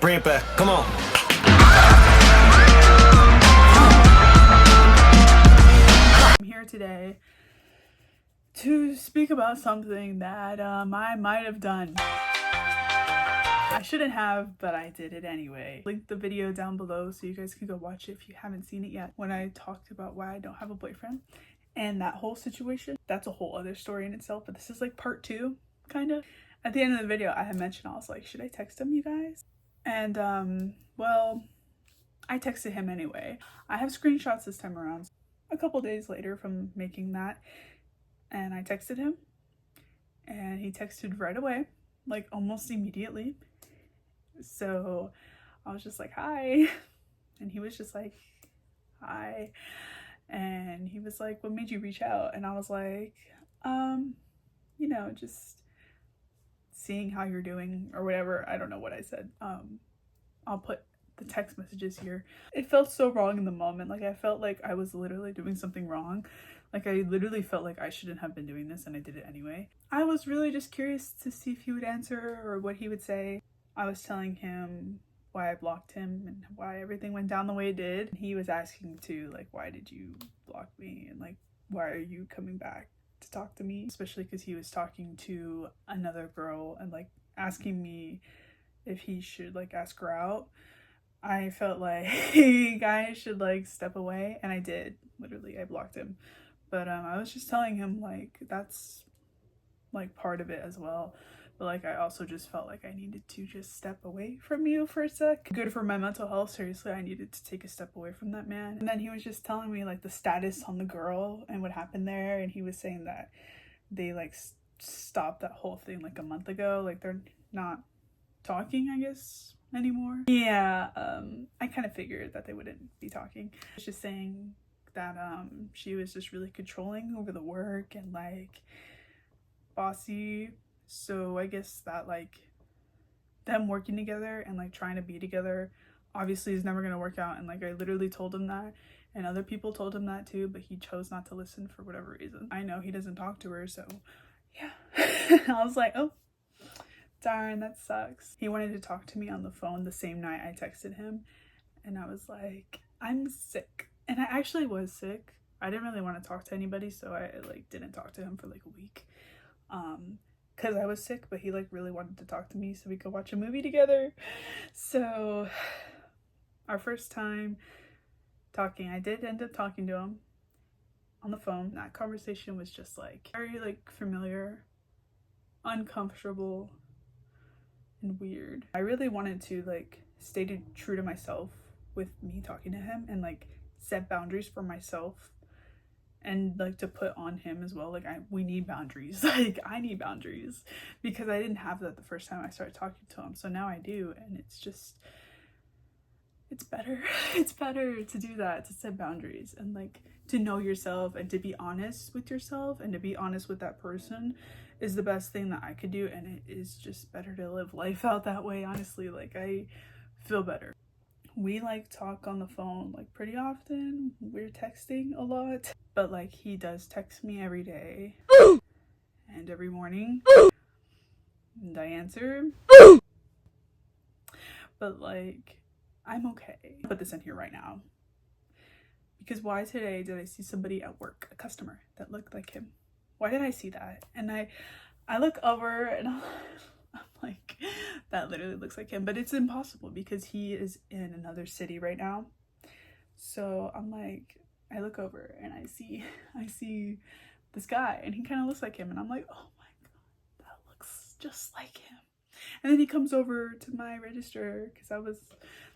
creeper. Come on. I'm here today to speak about something that I might have done. I shouldn't have, but I did it anyway. Link the video down below so you guys can go watch it if you haven't seen it yet. When I talked about why I don't have a boyfriend and that whole situation, that's a whole other story in itself, but this is like part 2, kind of. At the end of the video, I had mentioned, I was like, should I text him, you guys? And well, I texted him anyway. I have screenshots this time around. A couple days later from making that, and I texted him, and he texted right away, like almost immediately. So I was just like, hi, and he was just like, hi, and he was like, what made you reach out? And I was like, you know, just seeing how you're doing or whatever. I don't know what I said. I'll put the text messages here. It felt so wrong in the moment. Like I felt like I was literally doing something wrong. Like I literally felt like I shouldn't have been doing this, and I did it anyway. I was really just curious to see if he would answer or what he would say. I was telling him why I blocked him and why everything went down the way it did. He was asking too, like, why did you block me? And like, why are you coming back to talk to me? Especially because he was talking to another girl and like asking me if he should like ask her out. I felt like I should like step away, and I did. Literally, I blocked him. But I was just telling him like that's like part of it as well. But like I also just felt like I needed to just step away from you for a sec. Good for my mental health. Seriously, I needed to take a step away from that man. And then he was just telling me like the status on the girl and what happened there, and he was saying that they like stopped that whole thing like a month ago. Like they're not talking, I guess, anymore. Yeah, I kind of figured that they wouldn't be talking. I was just saying that she was just really controlling over the work and like bossy. So I guess that like them working together and like trying to be together obviously is never gonna work out. And like I literally told him that, and other people told him that too, but he chose not to listen for whatever reason. I know he doesn't talk to her, so yeah. I was like, oh darn, that sucks. He wanted to talk to me on the phone the same night I texted him, and I was like, I'm sick. And I actually was sick. I didn't really want to talk to anybody, so I like didn't talk to him for like a week. Because I was sick, but he like really wanted to talk to me so we could watch a movie together. So our first time talking, I did end up talking to him on the phone. That conversation was just like very like familiar, uncomfortable, and weird. I really wanted to like stay true to myself with me talking to him and like set boundaries for myself, and like to put on him as well. Like we need boundaries. Like I need boundaries because I didn't have that the first time I started talking to him. So now I do, and it's just, it's better. It's better to do that, to set boundaries and like to know yourself and to be honest with yourself and to be honest with that person is the best thing that I could do. And it is just better to live life out that way, honestly. Like I feel better. We like talk on the phone like pretty often. We're texting a lot, but like he does text me every day and every morning, and I answer. But like I'm okay. I'll put this in here right now, because why today did I see somebody at work, a customer, that looked like him? Why did I see that? And I look over and I'm like, that literally looks like him, but it's impossible because he is in another city right now. So I'm like, I look over and I see this guy, and he kind of looks like him, and I'm like, oh my god, that looks just like him. And then he comes over to my register because I was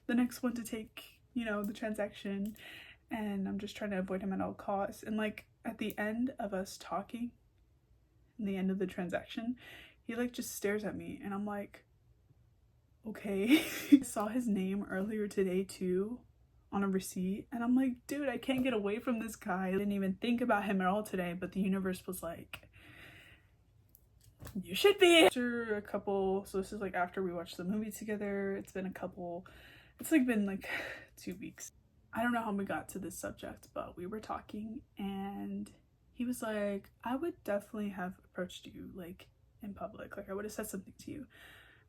the next one to take, you know, the transaction, and I'm just trying to avoid him at all costs. And like at the end of us talking, in the end of the transaction, he like just stares at me, and I'm like, okay. I saw his name earlier today too on a receipt, and I'm like, dude, I can't get away from this guy. I didn't even think about him at all today, but the universe was like, you should be. After a couple, so this is like after we watched the movie together, it's been 2 weeks. I don't know how we got to this subject, but we were talking, and he was like, I would definitely have approached you like in public, like I would have said something to you,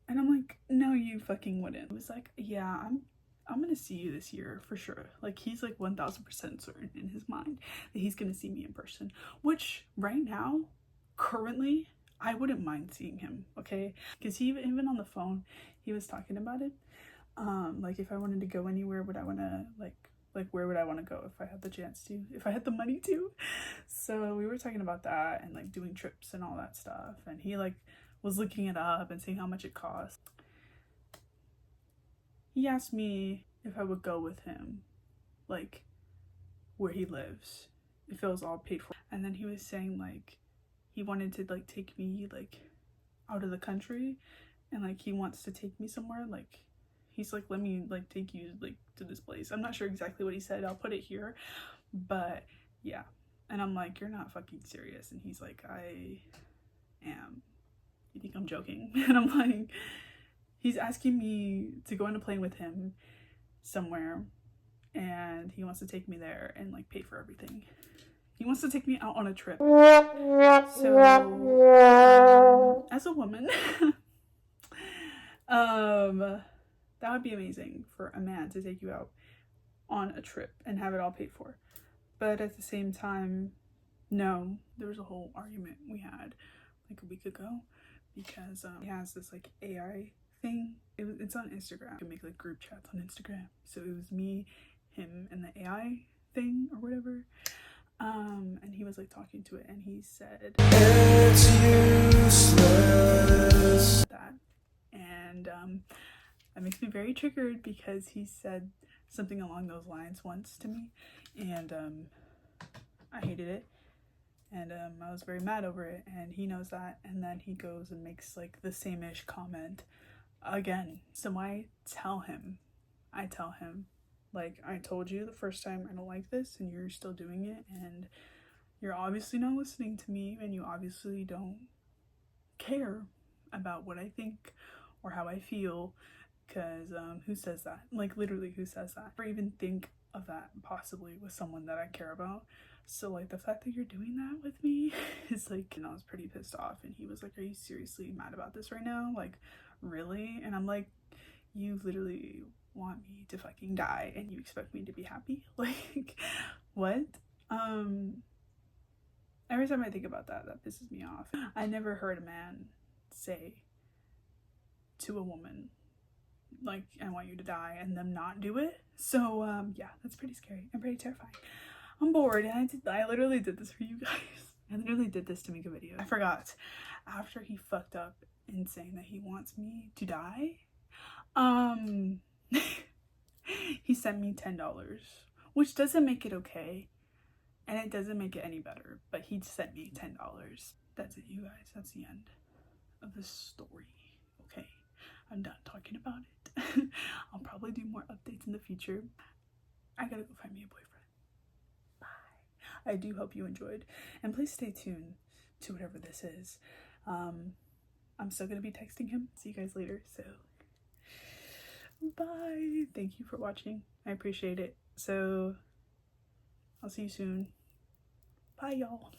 And I'm like, no, you fucking wouldn't. It was like, yeah, I'm gonna see you this year for sure. Like, he's like 1000% certain in his mind that he's gonna see me in person, which right now, currently, I wouldn't mind seeing him, okay? Because he even on the phone, he was talking about it. Like, if I wanted to go anywhere, would I want to like where would I want to go if I had the chance to, if I had the money to? So we were talking about that and like doing trips and all that stuff, and he like was looking it up and seeing how much it cost. He asked me if I would go with him, like where he lives, if it was all paid for. And then he was saying like he wanted to like take me like out of the country, and like he wants to take me somewhere, like he's like, let me like take you like to this place. I'm not sure exactly what he said, I'll put it here, but yeah. And I'm like, you're not fucking serious. And he's like, I am. You think I'm joking? And I'm like, he's asking me to go on a plane with him somewhere, and he wants to take me there and like pay for everything. He wants to take me out on a trip. So as a woman, that would be amazing for a man to take you out on a trip and have it all paid for. But at the same time, no, there was a whole argument we had like a week ago because he has this like AI thing. It's on Instagram. You can make like group chats on Instagram. So it was me, him, and the AI thing or whatever. And he was like talking to it, and he said it's useless. That. And that makes me very triggered because he said something along those lines once to me, and I hated it, and I was very mad over it, and he knows that. And then he goes and makes like the same-ish comment again. So I tell him like, I told you the first time I don't like this, and you're still doing it, and you're obviously not listening to me, and you obviously don't care about what I think or how I feel, because who says that? Like, literally, who says that? Or even think of that possibly with someone that I care about. So like, the fact that you're doing that with me is like, and I was pretty pissed off. And he was like, are you seriously mad about this right now? Like, really? And I'm like, you literally want me to fucking die and you expect me to be happy? Like, what? Every time I think about that, that pisses me off. I never heard a man say to a woman, like, I want you to die, and them not do it. So yeah, that's pretty scary and pretty terrifying. I'm bored, and I literally did this for you guys. I literally did this to make a video. I forgot. After he fucked up in saying that he wants me to die, he sent me $10, which doesn't make it okay, and it doesn't make it any better, but he sent me $10. That's it, you guys. That's the end of the story. Okay, I'm done talking about it. I'll probably do more updates in the future. I gotta go find me a boyfriend. Bye. I do hope you enjoyed, and please stay tuned to whatever this is. I'm still gonna be texting him. See you guys later. So bye. Thank you for watching. I appreciate it. So I'll see you soon. Bye, y'all.